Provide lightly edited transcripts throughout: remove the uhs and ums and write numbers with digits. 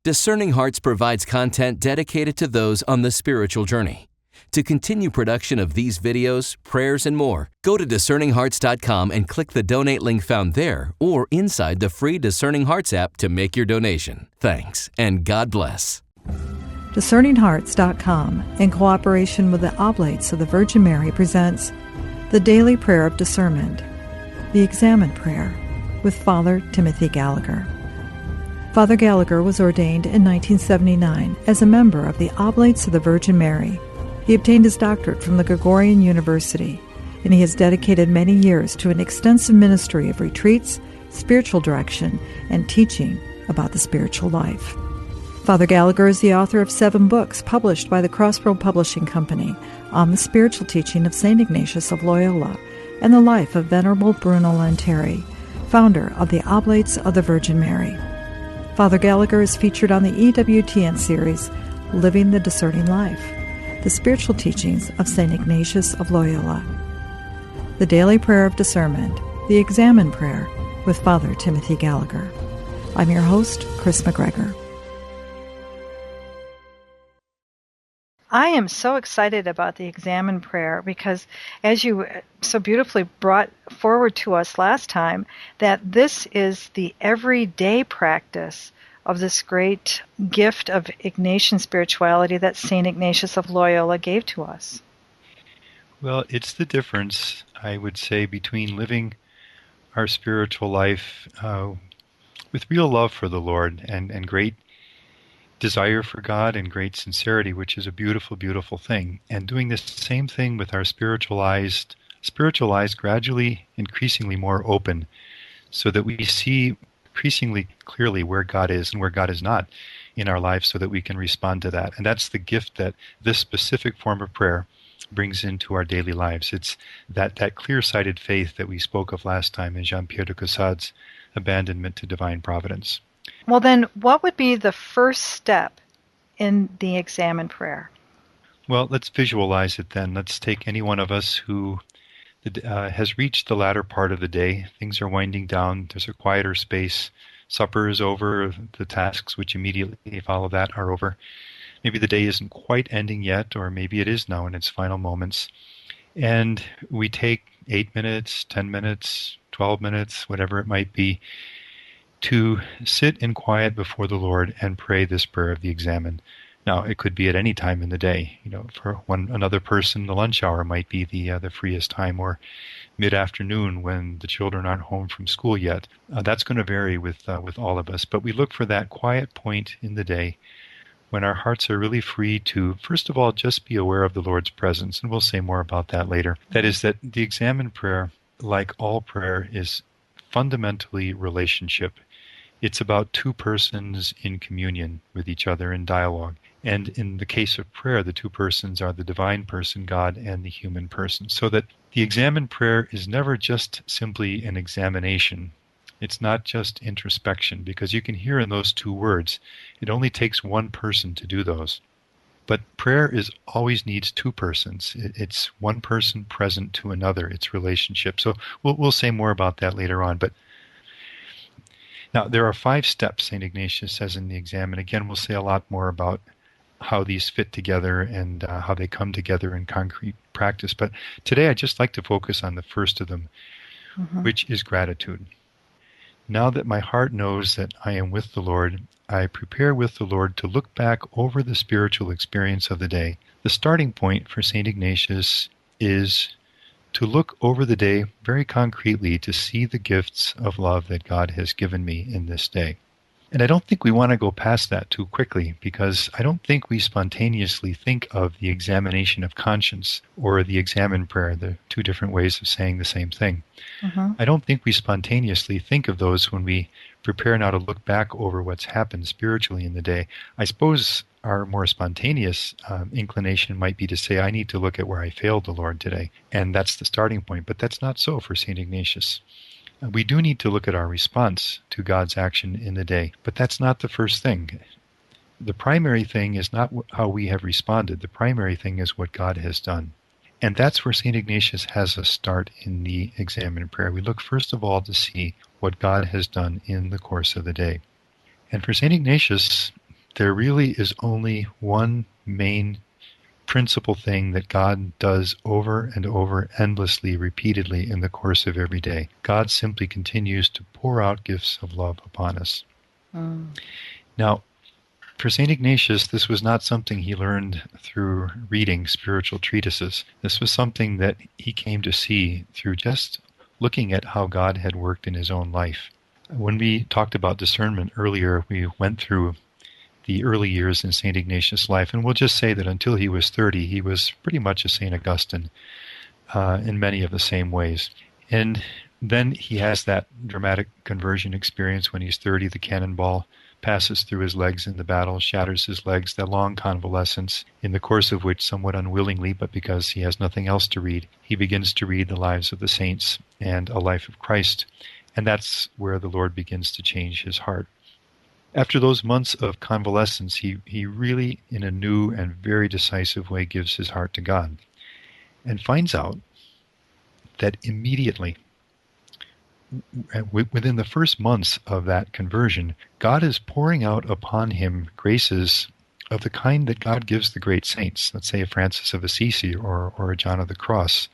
Discerning Hearts provides content dedicated to those on the spiritual journey. To continue production of these videos, prayers, and more, go to discerninghearts.com and click the donate link found there or inside the free Discerning Hearts app to make your donation. Thanks, and God bless. DiscerningHearts.com, in cooperation with the Oblates of the Virgin Mary, presents the Daily Prayer of Discernment, the Examen Prayer, with Father Timothy Gallagher. Father Gallagher was ordained in 1979 as a member of the Oblates of the Virgin Mary. He obtained his doctorate from the Gregorian University, and he has dedicated many years to an extensive ministry of retreats, spiritual direction, and teaching about the spiritual life. Father Gallagher is the author of 7 books published by the Crossroad Publishing Company on the spiritual teaching of St. Ignatius of Loyola and the life of Venerable Bruno Lanteri, founder of the Oblates of the Virgin Mary. Father Gallagher is featured on the EWTN series, Living the Discerning Life, the spiritual teachings of St. Ignatius of Loyola. The Daily Prayer of Discernment, the Examen Prayer, with Father Timothy Gallagher. I'm your host, Kris McGregor. I am so excited about the Examen Prayer because, as you so beautifully brought forward to us last time, that this is the everyday practice of this great gift of Ignatian spirituality that St. Ignatius of Loyola gave to us. Well, it's the difference, I would say, between living our spiritual life with real love for the Lord and great desire for God and great sincerity, which is a beautiful, beautiful thing, and doing this same thing with our spiritual eyes gradually, increasingly more open, so that we see increasingly clearly where God is and where God is not in our lives, so that we can respond to that. And that's the gift that this specific form of prayer brings into our daily lives. It's that clear-sighted faith that we spoke of last time in Jean-Pierre de Caussade's Abandonment to Divine Providence. Well, then, what would be the first step in the Examen Prayer? Well, let's visualize it then. Let's take any one of us who has reached the latter part of the day. Things are winding down. There's a quieter space. Supper is over. The tasks which immediately follow that are over. Maybe the day isn't quite ending yet, or maybe it is now in its final moments. And we take 8 minutes, 10 minutes, 12 minutes, whatever it might be, to sit in quiet before the Lord and pray this prayer of the Examen. Now, it could be at any time in the day. For another person, the lunch hour might be the freest time, or mid-afternoon when the children aren't home from school yet. That's going to vary with all of us. But we look for that quiet point in the day when our hearts are really free to, first of all, just be aware of the Lord's presence. And we'll say more about that later. That is that the Examen Prayer, like all prayer, is fundamentally relationship. It's about two persons in communion with each other in dialogue. And in the case of prayer, the two persons are the divine person, God, and the human person. So that the Examen Prayer is never just simply an examination. It's not just introspection, because you can hear in those two words, it only takes one person to do those. But prayer always needs two persons. It's one person present to another. It's relationship. So we'll say more about that later on. But now, there are 5 steps, St. Ignatius says in the Examen. Again, we'll say a lot more about how these fit together and how they come together in concrete practice. But today I'd just like to focus on the first of them, which is gratitude. Now that my heart knows that I am with the Lord, I prepare with the Lord to look back over the spiritual experience of the day. The starting point for St. Ignatius is to look over the day very concretely to see the gifts of love that God has given me in this day. And I don't think we want to go past that too quickly, because I don't think we spontaneously think of the examination of conscience or the Examen Prayer, the two different ways of saying the same thing. I don't think we spontaneously think of those when we prepare now to look back over what's happened spiritually in the day. I suppose our more spontaneous inclination might be to say, I need to look at where I failed the Lord today. And that's the starting point. But that's not so for St. Ignatius. We do need to look at our response to God's action in the day, but that's not the first thing. The primary thing is not how we have responded. The primary thing is what God has done. And that's where St. Ignatius has us start in the Examen Prayer. We look first of all to see what God has done in the course of the day. And for St. Ignatius, there really is only one main principal thing that God does over and over, endlessly, repeatedly in the course of every day. God simply continues to pour out gifts of love upon us. Now, for St. Ignatius, this was not something he learned through reading spiritual treatises. This was something that he came to see through just looking at how God had worked in his own life. When we talked about discernment earlier, we went through the early years in St. Ignatius' life, and we'll just say that until he was 30, he was pretty much a St. Augustine in many of the same ways. And then he has that dramatic conversion experience when he's 30. The cannonball passes through his legs in the battle, shatters his legs, that long convalescence, in the course of which, somewhat unwillingly, but because he has nothing else to read, he begins to read the lives of the saints and a life of Christ. And that's where the Lord begins to change his heart. After those months of convalescence, he really, in a new and very decisive way, gives his heart to God and finds out that immediately, within the first months of that conversion, God is pouring out upon him graces of the kind that God gives the great saints, let's say a Francis of Assisi or a John of the Cross.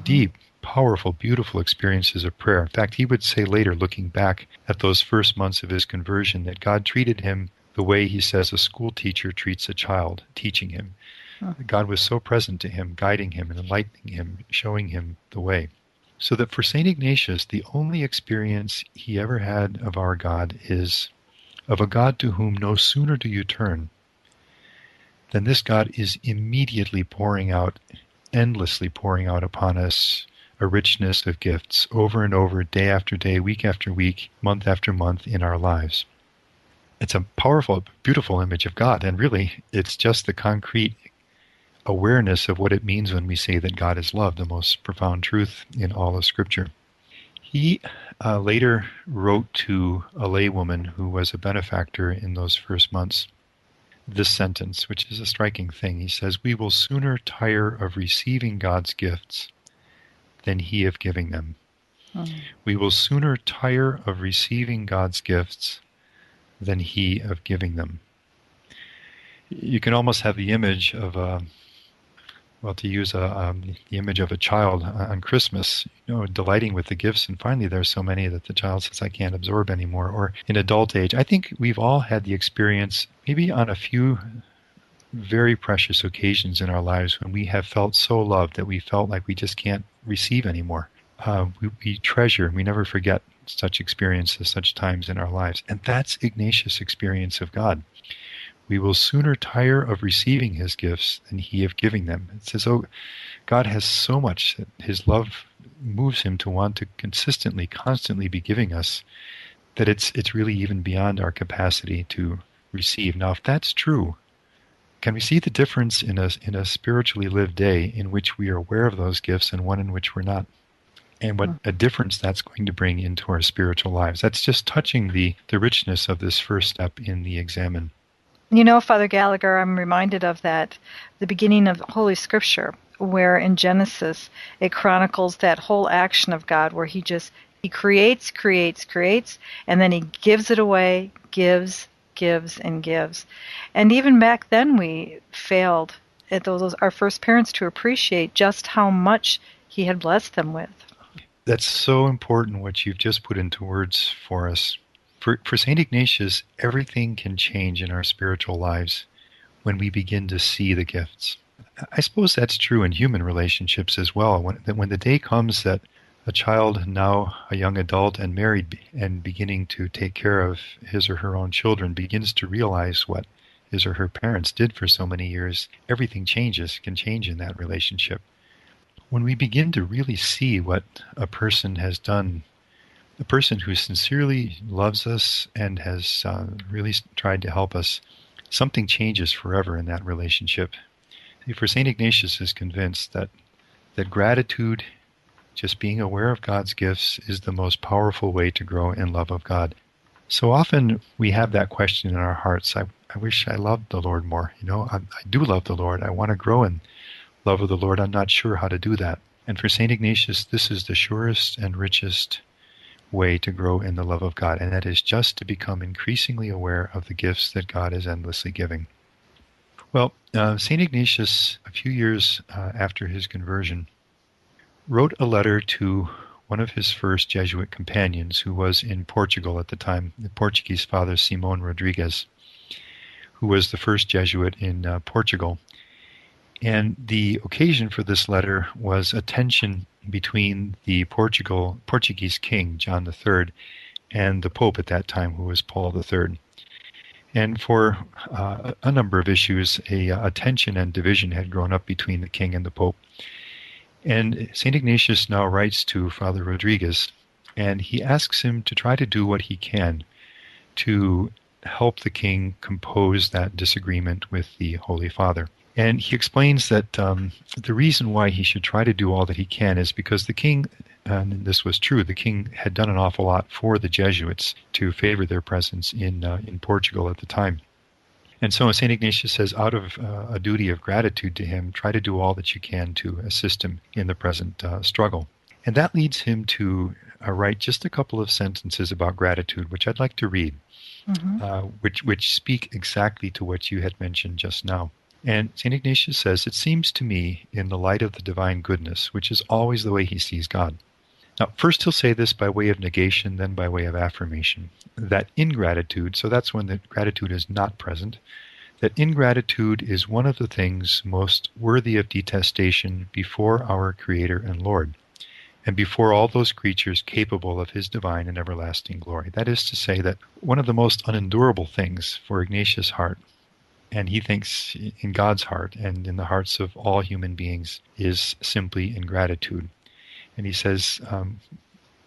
Deep, powerful, beautiful experiences of prayer. In fact, he would say later, looking back at those first months of his conversion, that God treated him the way, he says, a school teacher treats a child, teaching him. God was so present to him, guiding him and enlightening him, showing him the way. So that for St. Ignatius, the only experience he ever had of our God is of a God to whom no sooner do you turn than this God is immediately pouring out, endlessly pouring out upon us a richness of gifts over and over, day after day, week after week, month after month in our lives. It's a powerful, beautiful image of God, and really it's just the concrete awareness of what it means when we say that God is love, the most profound truth in all of Scripture. He later wrote to a laywoman who was a benefactor in those first months this sentence, which is a striking thing. He says, "We will sooner tire of receiving God's gifts than he of giving them." We will sooner tire of receiving God's gifts than he of giving them. You can almost have the image of the image of a child on Christmas, delighting with the gifts, and finally there's so many that the child says, "I can't absorb anymore." Or in adult age, I think we've all had the experience, maybe on a few very precious occasions in our lives, when we have felt so loved that we felt like we just can't receive anymore. We treasure, we never forget such experiences, such times in our lives. And that's Ignatius' experience of God. We will sooner tire of receiving his gifts than he of giving them. It says, God has so much that his love moves him to want to consistently, constantly be giving us, that it's really even beyond our capacity to receive. Now, if that's true, can we see the difference in a spiritually lived day in which we are aware of those gifts and one in which we're not? And what a difference that's going to bring into our spiritual lives. That's just touching the richness of this first step in the Examen. Father Gallagher, I'm reminded of the beginning of Holy Scripture, where in Genesis it chronicles that whole action of God where he creates, and then he gives it away, gives, and gives. And even back then we failed, our first parents, to appreciate just how much he had blessed them with. That's so important what you've just put into words for us. For St. Ignatius, everything can change in our spiritual lives when we begin to see the gifts. I suppose that's true in human relationships as well. When the day comes that a child, now a young adult and married and beginning to take care of his or her own children, begins to realize what his or her parents did for so many years, everything can change in that relationship. When we begin to really see what a person has done, a person who sincerely loves us and has really tried to help us, something changes forever in that relationship. For St. Ignatius is convinced that gratitude, just being aware of God's gifts, is the most powerful way to grow in love of God. So often we have that question in our hearts. I wish I loved the Lord more. I do love the Lord. I want to grow in love of the Lord. I'm not sure how to do that. And for St. Ignatius, this is the surest and richest way to grow in the love of God, and that is just to become increasingly aware of the gifts that God is endlessly giving. Well, St. Ignatius, a few years after his conversion, wrote a letter to one of his first Jesuit companions who was in Portugal at the time, the Portuguese Father Simón Rodrigues, who was the first Jesuit in Portugal. And the occasion for this letter was a tension between the Portuguese king, John III, and the Pope at that time, who was Paul III. And for a number of issues, a tension and division had grown up between the king and the Pope. And St. Ignatius now writes to Father Rodrigues, and he asks him to try to do what he can to help the king compose that disagreement with the Holy Father. And he explains that the reason why he should try to do all that he can is because the king, and this was true, the king had done an awful lot for the Jesuits to favor their presence in Portugal at the time. And so St. Ignatius says, out of a duty of gratitude to him, try to do all that you can to assist him in the present struggle. And that leads him to write just a couple of sentences about gratitude, which I'd like to read, which speak exactly to what you had mentioned just now. And St. Ignatius says, "It seems to me, in the light of the divine goodness, which is always the way he sees God." Now, first he'll say this by way of negation, then by way of affirmation, that ingratitude, so that's when the gratitude is not present, that ingratitude is one of the things most worthy of detestation before our Creator and Lord, and before all those creatures capable of his divine and everlasting glory. That is to say that one of the most unendurable things for Ignatius' heart, and he thinks in God's heart and in the hearts of all human beings, is simply ingratitude. And he says,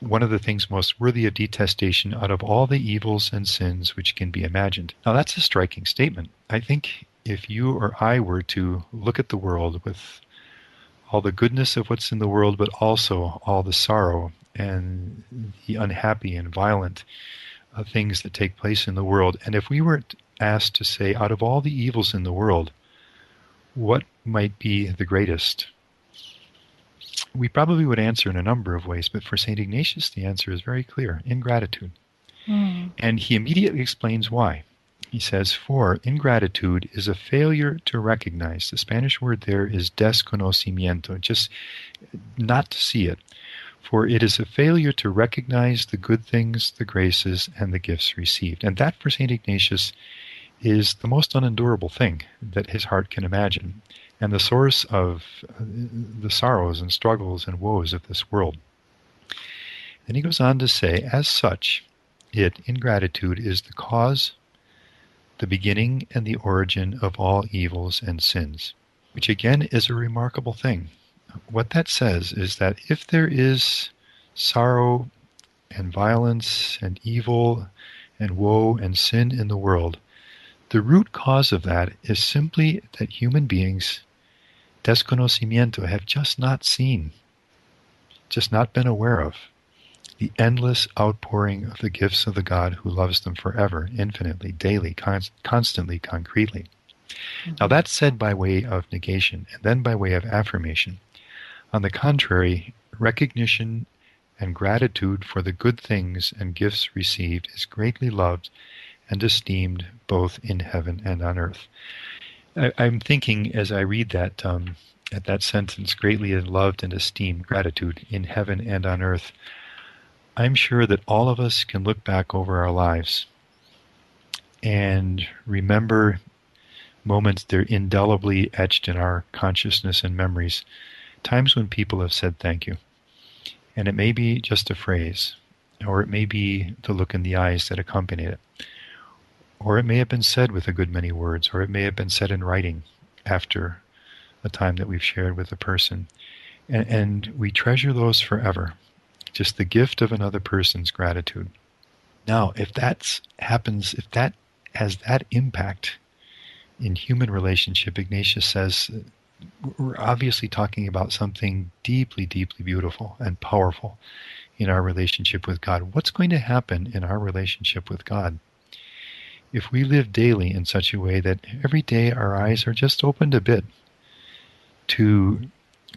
one of the things most worthy of detestation out of all the evils and sins which can be imagined. Now that's a striking statement. I think if you or I were to look at the world with all the goodness of what's in the world, but also all the sorrow and the unhappy and violent things that take place in the world, and if we were asked to say, out of all the evils in the world, what might be the greatest? We probably would answer in a number of ways, but for St. Ignatius, the answer is very clear: ingratitude. And he immediately explains why. He says, for ingratitude is a failure to recognize. The Spanish word there is desconocimiento, just not to see it. For it is a failure to recognize the good things, the graces, and the gifts received. And that, for St. Ignatius, is the most unendurable thing that his heart can imagine, and the source of the sorrows and struggles and woes of this world. Then he goes on to say, as such, ingratitude, is the cause, the beginning, and the origin of all evils and sins, which again is a remarkable thing. What that says is that if there is sorrow and violence and evil and woe and sin in the world, the root cause of that is simply that human beings, desconocimiento, have just not seen, just not been aware of, the endless outpouring of the gifts of the God who loves them forever, infinitely, daily, constantly, concretely. Now that's said by way of negation, and then by way of affirmation. On the contrary, recognition and gratitude for the good things and gifts received is greatly loved and esteemed both in heaven and on earth. I'm thinking as I read that at that sentence, greatly loved and esteemed, gratitude in heaven and on earth, I'm sure that all of us can look back over our lives and remember moments that are indelibly etched in our consciousness and memories, times when people have said thank you. And it may be just a phrase, or it may be the look in the eyes that accompanied it. Or it may have been said with a good many words, or it may have been said in writing after a time that we've shared with a person. And we treasure those forever. Just the gift of another person's gratitude. Now, if that happens, if that has that impact in human relationship, Ignatius says, we're obviously talking about something deeply, deeply beautiful and powerful in our relationship with God. What's going to happen in our relationship with God if we live daily in such a way that every day our eyes are just opened a bit to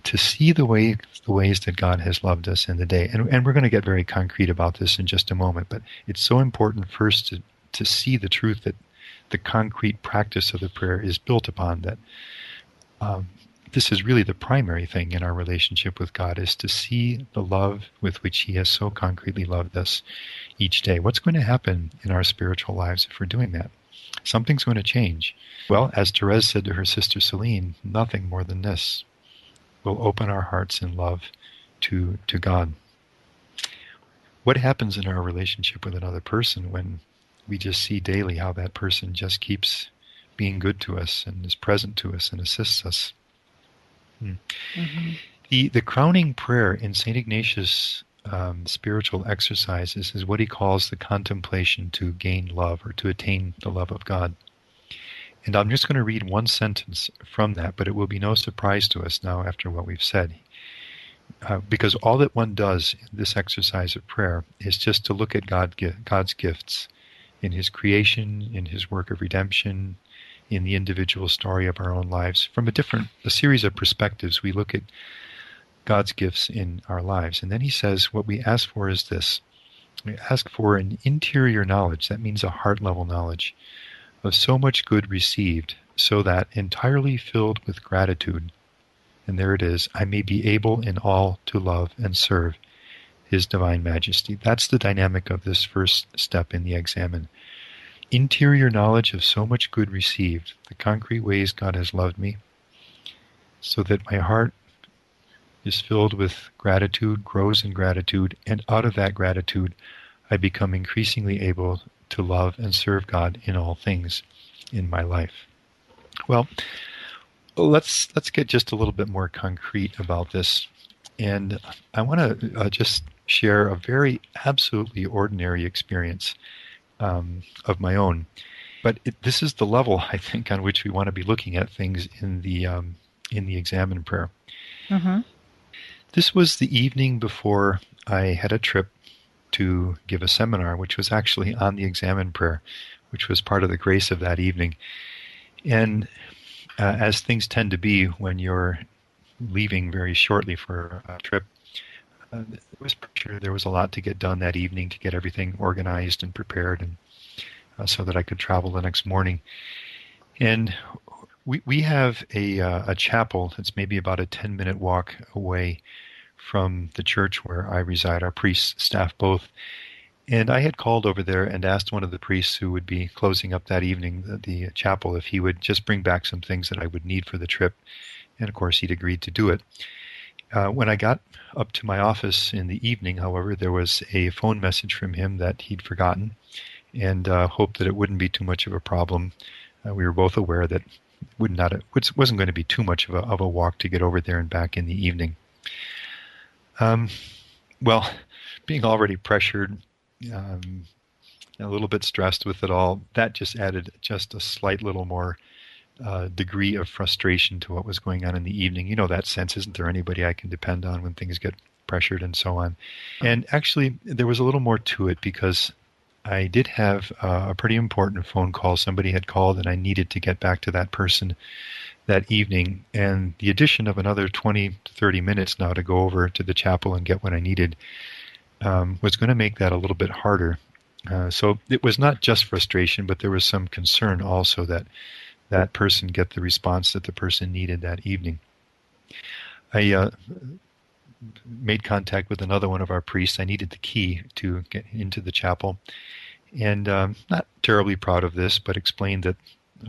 to see the ways that God has loved us in the day. And we're going to get very concrete about this in just a moment, but it's so important first to see the truth that the concrete practice of the prayer is built upon, that this is really the primary thing in our relationship with God, is to see the love with which He has so concretely loved us each day. What's going to happen in our spiritual lives if we're doing that? Something's going to change. Well, as Therese said to her sister Celine, nothing more than this will open our hearts in love to God. What happens in our relationship with another person when we just see daily how that person just keeps being good to us and is present to us and assists us? Mm-hmm. The crowning prayer in St. Ignatius' spiritual exercises is what he calls the contemplation to gain love, or to attain the love of God. And I'm just going to read one sentence from that, but it will be no surprise to us now after what we've said. Because all that one does in this exercise of prayer is just to look at God's gifts in His creation, in His work of redemption, in the individual story of our own lives. From a series of perspectives, we look at God's gifts in our lives. And then he says, what we ask for is this. We ask for an interior knowledge, that means a heart-level knowledge, of so much good received, so that, entirely filled with gratitude, and there it is, I may be able in all to love and serve His Divine Majesty. That's the dynamic of this first step in the Examen. Interior knowledge of so much good received, the concrete ways God has loved me, so that my heart is filled with gratitude, grows in gratitude, and out of that gratitude I become increasingly able to love and serve God in all things in my life. Well, let's get just a little bit more concrete about this. And I want to just share a very absolutely ordinary experience of my own. But this is the level, I think, on which we want to be looking at things in the Examen Prayer. Mm-hmm. This was the evening before I had a trip to give a seminar, which was actually on the Examen Prayer, which was part of the grace of that evening. And as things tend to be when you're leaving very shortly for a trip, there was pressure. There was a lot to get done that evening to get everything organized and prepared, and so that I could travel the next morning. And we have a chapel that's maybe about a 10-minute walk away from the church where I reside. Our priests, staff both. And I had called over there and asked one of the priests who would be closing up that evening the chapel if he would just bring back some things that I would need for the trip. And of course, he'd agreed to do it. When I got up to my office in the evening, however, there was a phone message from him that he'd forgotten, and hoped that it wouldn't be too much of a problem. We were both aware that it wasn't going to be too much of a walk to get over there and back in the evening. Well, being already pressured, a little bit stressed with it all, that just added just a slight little more degree of frustration to what was going on in the evening. You know that sense, isn't there anybody I can depend on when things get pressured and so on? And actually, there was a little more to it, because I did have a pretty important phone call. Somebody had called and I needed to get back to that person that evening. And the addition of another 20 to 30 minutes now to go over to the chapel and get what I needed was going to make that a little bit harder. So it was not just frustration, but there was some concern also that that person get the response that the person needed that evening. I made contact with another one of our priests. I needed the key to get into the chapel, and not terribly proud of this, but explained that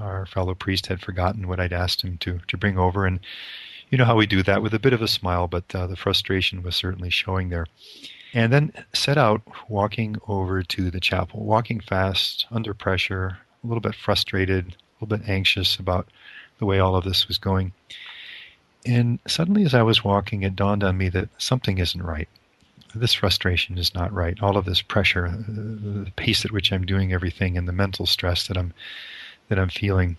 our fellow priest had forgotten what I'd asked him to bring over. And you know how we do that, with a bit of a smile, but the frustration was certainly showing there. And then set out walking over to the chapel, walking fast, under pressure, a little bit frustrated, a little bit anxious about the way all of this was going. And suddenly as I was walking, it dawned on me that something isn't right. This frustration is not right. All of this pressure, the pace at which I'm doing everything, and the mental stress that I'm feeling.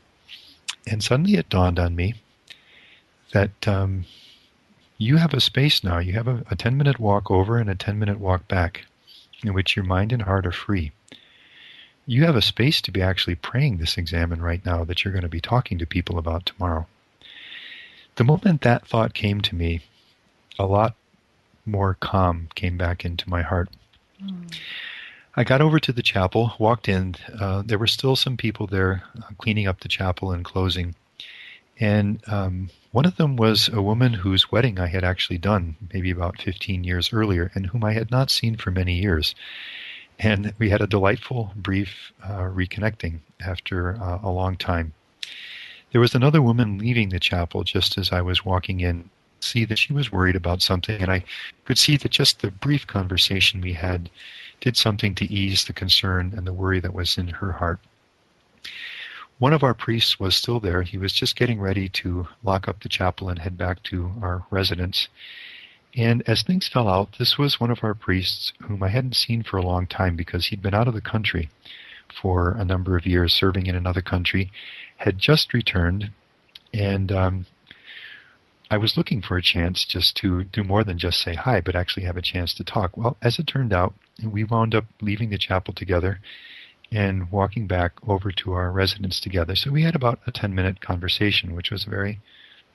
And suddenly it dawned on me that you have a space now. You have a 10-minute walk over and a 10-minute walk back, in which your mind and heart are free. You have a space to be actually praying this examen right now that you're going to be talking to people about tomorrow. The moment that thought came to me, a lot more calm came back into my heart. I got over to the chapel, walked in. There were still some people there cleaning up the chapel and closing. And one of them was a woman whose wedding I had actually done maybe about 15 years earlier and whom I had not seen for many years. And we had a delightful, brief reconnecting after a long time. There was another woman leaving the chapel just as I was walking in. See that she was worried about something, and I could see that just the brief conversation we had did something to ease the concern and the worry that was in her heart. One of our priests was still there. He was just getting ready to lock up the chapel and head back to our residence. And as things fell out, this was one of our priests whom I hadn't seen for a long time because he'd been out of the country for a number of years, serving in another country, had just returned, and I was looking for a chance just to do more than just say hi, but actually have a chance to talk. Well, as it turned out, we wound up leaving the chapel together and walking back over to our residence together. So we had about a 10-minute conversation, which was a very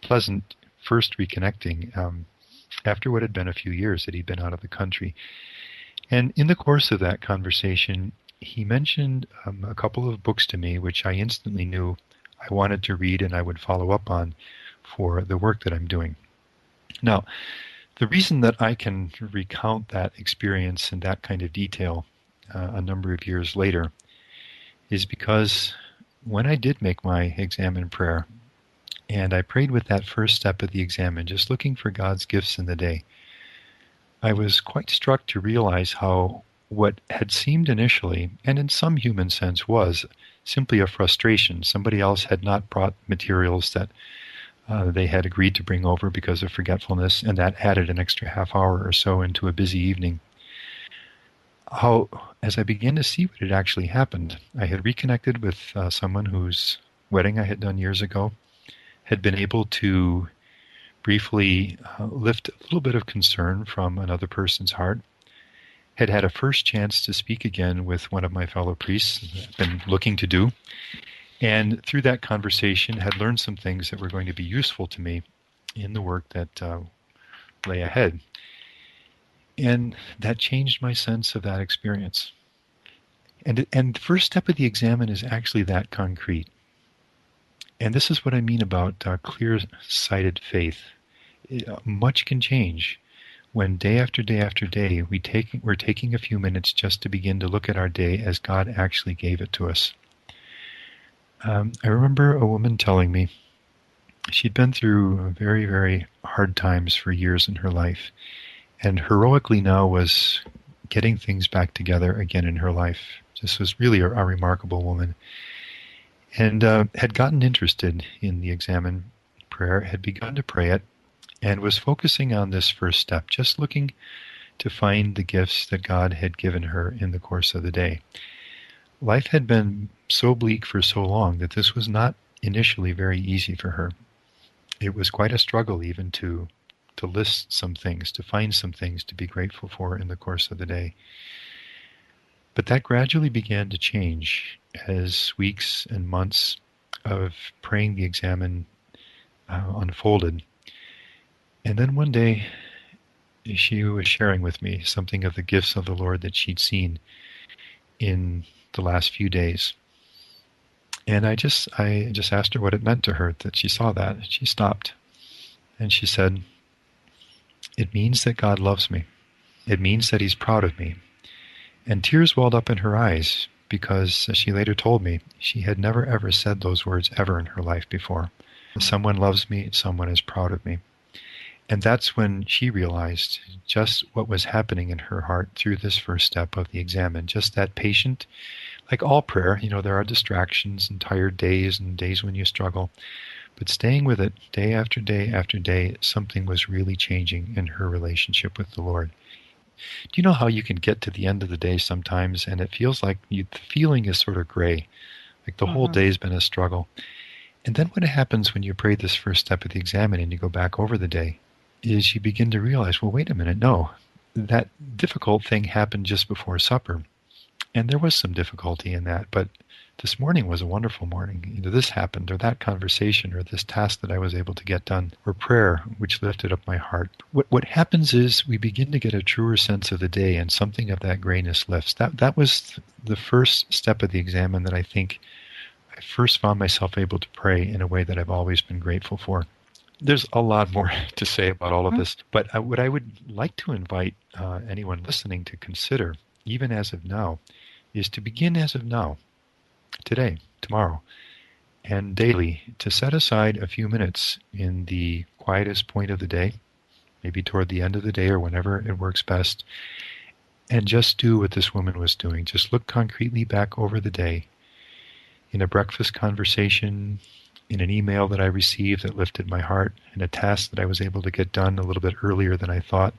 pleasant first reconnecting after what had been a few years that he'd been out of the country. And in the course of that conversation, he mentioned a couple of books to me, which I instantly knew I wanted to read and I would follow up on for the work that I'm doing. Now, the reason that I can recount that experience in that kind of detail a number of years later is because when I did make my Examen Prayer, and I prayed with that first step of the Examen, just looking for God's gifts in the day, I was quite struck to realize how what had seemed initially, and in some human sense was, simply a frustration. Somebody else had not brought materials that they had agreed to bring over because of forgetfulness, and that added an extra half hour or so into a busy evening. How, as I began to see what had actually happened, I had reconnected with someone whose wedding I had done years ago, had been able to briefly lift a little bit of concern from another person's heart, had had a first chance to speak again with one of my fellow priests, I've been looking to do, and through that conversation had learned some things that were going to be useful to me in the work that lay ahead. And that changed my sense of that experience. And the first step of the Examen is actually that concrete. And this is what I mean about clear-sighted faith. Much can change when day after day after day we're taking a few minutes just to begin to look at our day as God actually gave it to us. I remember a woman telling me she'd been through very, very hard times for years in her life, and heroically now was getting things back together again in her life. This was really a remarkable woman. And had gotten interested in the Examen Prayer, had begun to pray it, and was focusing on this first step, just looking to find the gifts that God had given her in the course of the day. Life had been so bleak for so long that this was not initially very easy for her. It was quite a struggle even to list some things, to find some things to be grateful for in the course of the day. But that gradually began to change as weeks and months of praying the Examen unfolded. And then one day, she was sharing with me something of the gifts of the Lord that she'd seen in the last few days. And I just asked her what it meant to her that she saw that. She stopped. And she said, "It means that God loves me. It means that He's proud of me." And tears welled up in her eyes because, as she later told me, she had never ever said those words ever in her life before. Someone loves me, someone is proud of me. And that's when she realized just what was happening in her heart through this first step of the Examen. Just that patient, like all prayer, there are distractions and tired days and days when you struggle. But staying with it day after day after day, something was really changing in her relationship with the Lord. Do you know how you can get to the end of the day sometimes and it feels like the feeling is sort of gray, like the whole day's been a struggle? And then what happens when you pray this first step of the Examen and you go back over the day is you begin to realize, well, wait a minute, no, that difficult thing happened just before supper. And there was some difficulty in that, but this morning was a wonderful morning. Either this happened, or that conversation, or this task that I was able to get done, or prayer, which lifted up my heart. What happens is we begin to get a truer sense of the day, and something of that grayness lifts. That was the first step of the examen that I think I first found myself able to pray in a way that I've always been grateful for. There's a lot more to say about all of this, but what I would like to invite anyone listening to consider, even as of now, is to begin as of now, today, tomorrow, and daily, to set aside a few minutes in the quietest point of the day, maybe toward the end of the day or whenever it works best, and just do what this woman was doing. Just look concretely back over the day, in a breakfast conversation, in an email that I received that lifted my heart, in a task that I was able to get done a little bit earlier than I thought,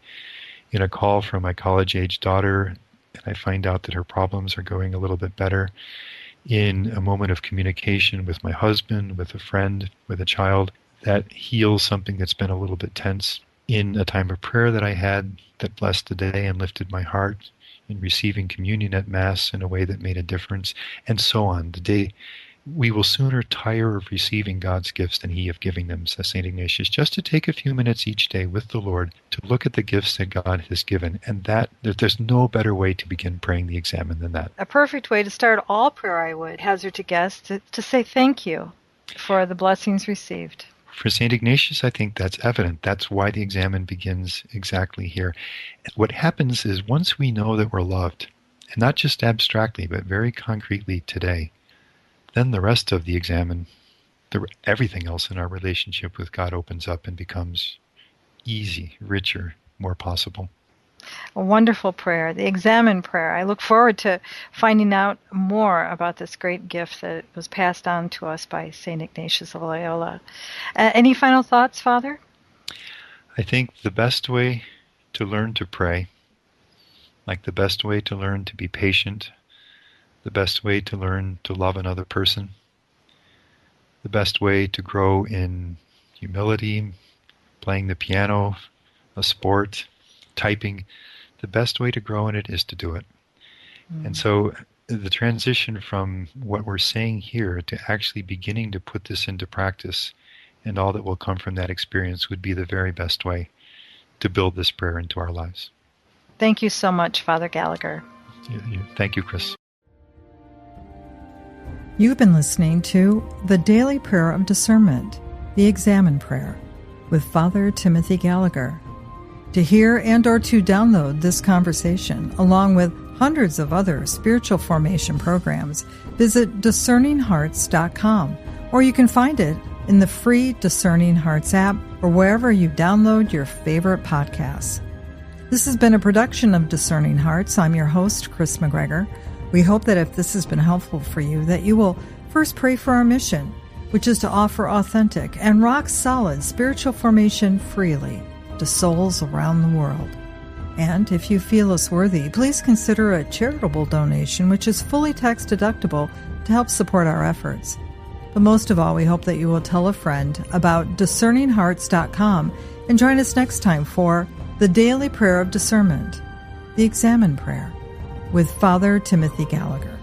in a call from my college-age daughter, and I find out that her problems are going a little bit better, in a moment of communication with my husband, with a friend, with a child, that heals something that's been a little bit tense, in a time of prayer that I had that blessed the day and lifted my heart, in receiving communion at Mass in a way that made a difference, and so on. The day we will sooner tire of receiving God's gifts than He of giving them, says St. Ignatius. Just to take a few minutes each day with the Lord to look at the gifts that God has given, and that there's no better way to begin praying the examen than that. A perfect way to start all prayer, I would hazard to guess, to say thank you for the blessings received. For St. Ignatius, I think that's evident. That's why the examen begins exactly here. What happens is once we know that we're loved, and not just abstractly, but very concretely today, then the rest of the examen, everything else in our relationship with God opens up and becomes easy, richer, more possible. A wonderful prayer, the Examen Prayer. I look forward to finding out more about this great gift that was passed on to us by St. Ignatius of Loyola. Any final thoughts, Father? I think the best way to learn to pray, like the best way to learn to be patient, the best way to learn to love another person, the best way to grow in humility, playing the piano, a sport, typing, the best way to grow in it is to do it. And so the transition from what we're saying here to actually beginning to put this into practice and all that will come from that experience would be the very best way to build this prayer into our lives. Thank you so much, Father Gallagher. Thank you, Kris. You've been listening to The Daily Prayer of Discernment, the Examen Prayer, with Father Timothy Gallagher. To hear and or to download this conversation, along with hundreds of other spiritual formation programs, visit discerninghearts.com, or you can find it in the free Discerning Hearts app or wherever you download your favorite podcasts. This has been a production of Discerning Hearts. I'm your host, Kris McGregor. We hope that if this has been helpful for you, that you will first pray for our mission, which is to offer authentic and rock-solid spiritual formation freely to souls around the world. And if you feel us worthy, please consider a charitable donation, which is fully tax-deductible, to help support our efforts. But most of all, we hope that you will tell a friend about discerninghearts.com and join us next time for The Daily Prayer of Discernment, the Examen Prayer, with Father Timothy Gallagher.